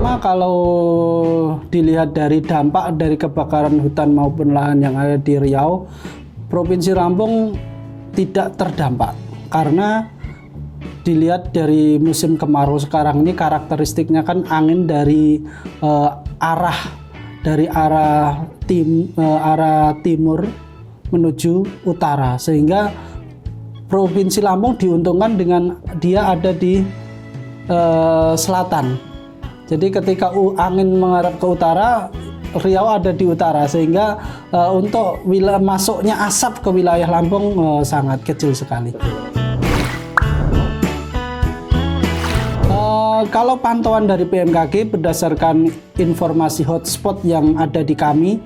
Pertama, kalau dilihat dari dampak dari kebakaran hutan maupun lahan yang ada di Riau, Provinsi Lampung tidak terdampak karena dilihat dari musim kemarau sekarang ini karakteristiknya kan angin dari arah timur menuju utara, sehingga Provinsi Lampung diuntungkan dengan dia ada di selatan. Jadi ketika angin mengarah ke utara, Riau ada di utara, sehingga untuk masuknya asap ke wilayah Lampung sangat kecil sekali. Kalau pantauan dari BMKG berdasarkan informasi hotspot yang ada di kami,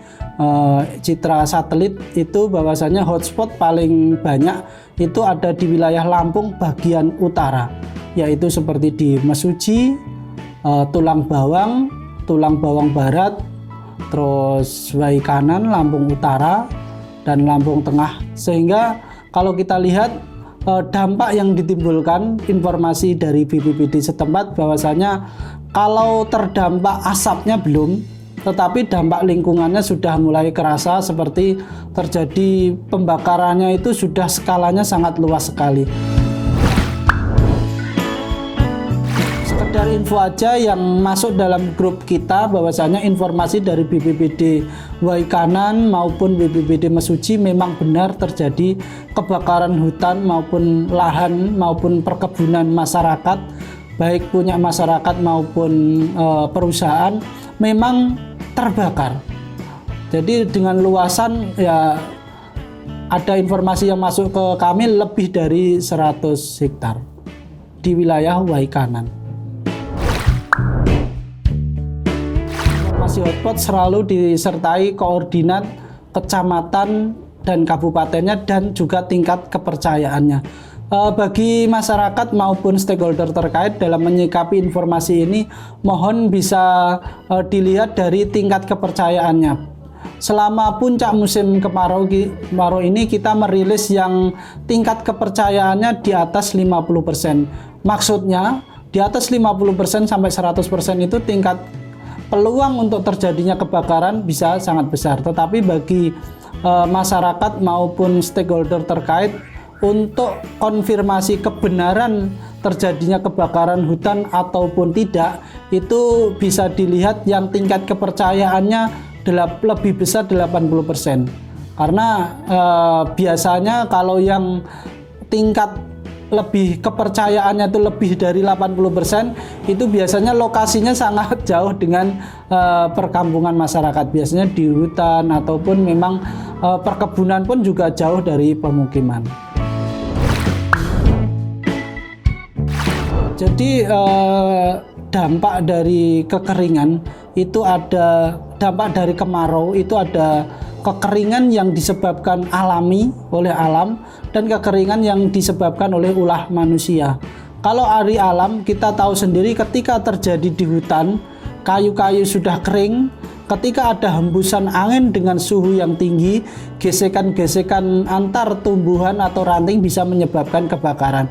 citra satelit itu bahwasanya hotspot paling banyak itu ada di wilayah Lampung bagian utara, yaitu seperti di Mesuji, Tulang Bawang Barat, terus Waikanan, Lampung Utara, dan Lampung Tengah. Sehingga kalau kita lihat dampak yang ditimbulkan, informasi dari BPBD setempat bahwasanya kalau terdampak asapnya belum, tetapi dampak lingkungannya sudah mulai kerasa, seperti terjadi pembakarannya itu sudah skalanya sangat luas sekali. Dari info aja yang masuk dalam grup kita bahwasanya informasi dari BPBD Waikanan maupun BPBD Mesuji memang benar terjadi kebakaran hutan maupun lahan maupun perkebunan masyarakat, baik punya masyarakat maupun perusahaan memang terbakar. Jadi dengan luasan ya ada informasi yang masuk ke kami lebih dari 100 hektar di wilayah Waikanan. Hotspot selalu disertai koordinat kecamatan dan kabupatennya dan juga tingkat kepercayaannya. Bagi masyarakat maupun stakeholder terkait dalam menyikapi informasi ini, mohon bisa dilihat dari tingkat kepercayaannya. Selama puncak musim kemarau ini kita merilis yang tingkat kepercayaannya di atas 50%. Maksudnya di atas 50% sampai 100% itu tingkat peluang untuk terjadinya kebakaran bisa sangat besar. Tetapi bagi masyarakat maupun stakeholder terkait untuk konfirmasi kebenaran terjadinya kebakaran hutan ataupun tidak, itu bisa dilihat yang tingkat kepercayaannya lebih besar 80%. Karena biasanya kalau yang tingkat lebih kepercayaannya itu lebih dari 80%, itu biasanya lokasinya sangat jauh dengan perkampungan masyarakat, biasanya di hutan ataupun memang perkebunan pun juga jauh dari pemukiman. Jadi dampak dari kekeringan itu ada, dampak dari kemarau itu ada kekeringan yang disebabkan alami oleh alam dan kekeringan yang disebabkan oleh ulah manusia. Kalau dari alam kita tahu sendiri, ketika terjadi di hutan, kayu-kayu sudah kering, ketika ada hembusan angin dengan suhu yang tinggi, gesekan-gesekan antar tumbuhan atau ranting bisa menyebabkan kebakaran.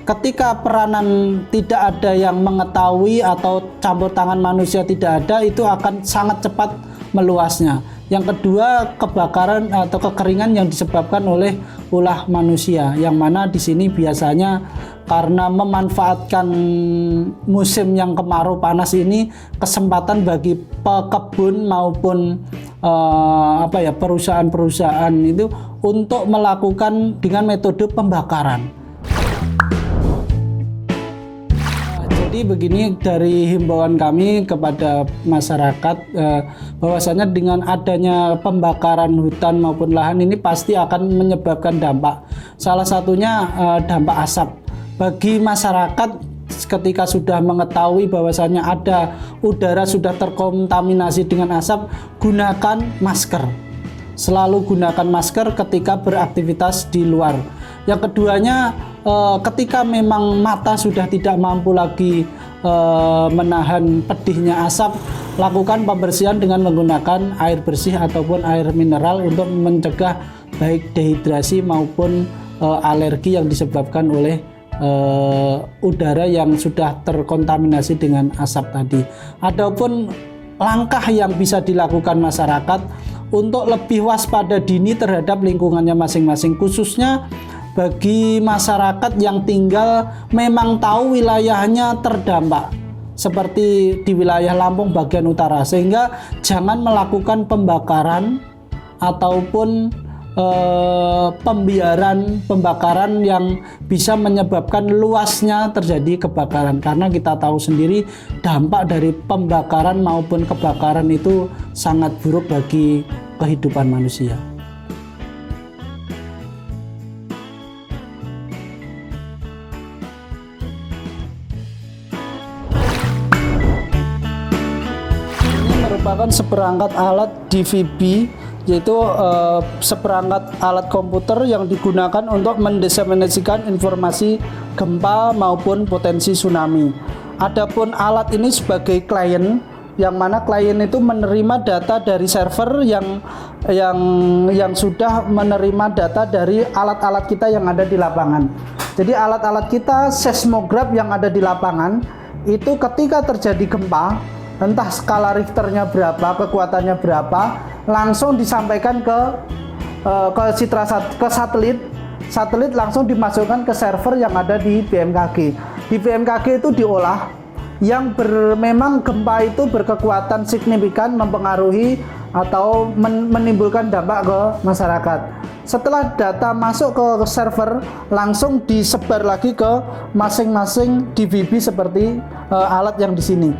Ketika peranan tidak ada yang mengetahui atau campur tangan manusia tidak ada, itu akan sangat cepat meluasnya. Yang kedua, kebakaran atau kekeringan yang disebabkan oleh ulah manusia, yang mana di sini biasanya karena memanfaatkan musim yang kemarau panas ini, kesempatan bagi pekebun maupun perusahaan-perusahaan itu untuk melakukan dengan metode pembakaran. Jadi begini, dari himbauan kami kepada masyarakat bahwasanya dengan adanya pembakaran hutan maupun lahan ini pasti akan menyebabkan dampak. Salah satunya dampak asap. Bagi masyarakat ketika sudah mengetahui bahwasanya ada udara sudah terkontaminasi dengan asap, gunakan masker. Selalu gunakan masker ketika beraktivitas di luar. Yang keduanya, ketika memang mata sudah tidak mampu lagi menahan pedihnya asap, lakukan pembersihan dengan menggunakan air bersih ataupun air mineral untuk mencegah baik dehidrasi maupun alergi yang disebabkan oleh udara yang sudah terkontaminasi dengan asap tadi. Adapun langkah yang bisa dilakukan masyarakat untuk lebih waspada dini terhadap lingkungannya masing-masing, khususnya bagi masyarakat yang tinggal memang tahu wilayahnya terdampak seperti di wilayah Lampung bagian utara, sehingga jangan melakukan pembakaran ataupun pembakaran yang bisa menyebabkan luasnya terjadi kebakaran, karena kita tahu sendiri dampak dari pembakaran maupun kebakaran itu sangat buruk bagi kehidupan manusia. Ini merupakan seperangkat alat DVB, yaitu seperangkat alat komputer yang digunakan untuk mendeteksikan informasi gempa maupun potensi tsunami. Adapun alat ini sebagai klien, yang mana klien itu menerima data dari server yang sudah menerima data dari alat-alat kita yang ada di lapangan. Jadi alat-alat kita seismograf yang ada di lapangan itu ketika terjadi gempa, entah skala Richternya berapa, kekuatannya berapa, langsung disampaikan ke satelit. Satelit langsung dimasukkan ke server yang ada di BMKG. Di BMKG itu diolah yang memang gempa itu berkekuatan signifikan mempengaruhi atau menimbulkan dampak ke masyarakat. Setelah data masuk ke server, langsung disebar lagi ke masing-masing DVB seperti alat yang di sini.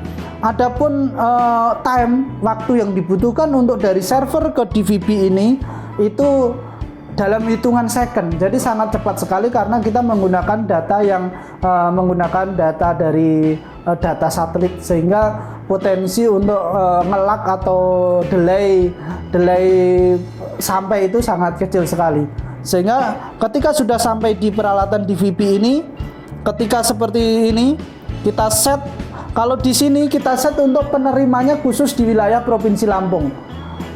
Adapun waktu yang dibutuhkan untuk dari server ke DVB ini itu dalam hitungan second, jadi sangat cepat sekali karena kita menggunakan data dari data satelit, sehingga potensi untuk nge-lag atau delay sampai itu sangat kecil sekali. Sehingga ketika sudah sampai di peralatan DVB ini, ketika seperti ini kita set. Kalau di sini kita set untuk penerimanya khusus di wilayah Provinsi Lampung.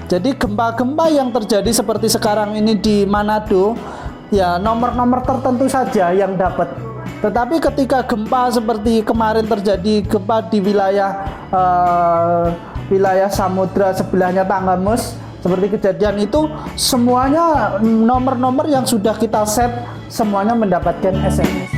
Jadi gempa-gempa yang terjadi seperti sekarang ini di Manado, ya nomor-nomor tertentu saja yang dapat. Tetapi ketika gempa seperti kemarin terjadi gempa di wilayah samudra sebelahnya Tanggamus, seperti kejadian itu, semuanya nomor-nomor yang sudah kita set semuanya mendapatkan SMS.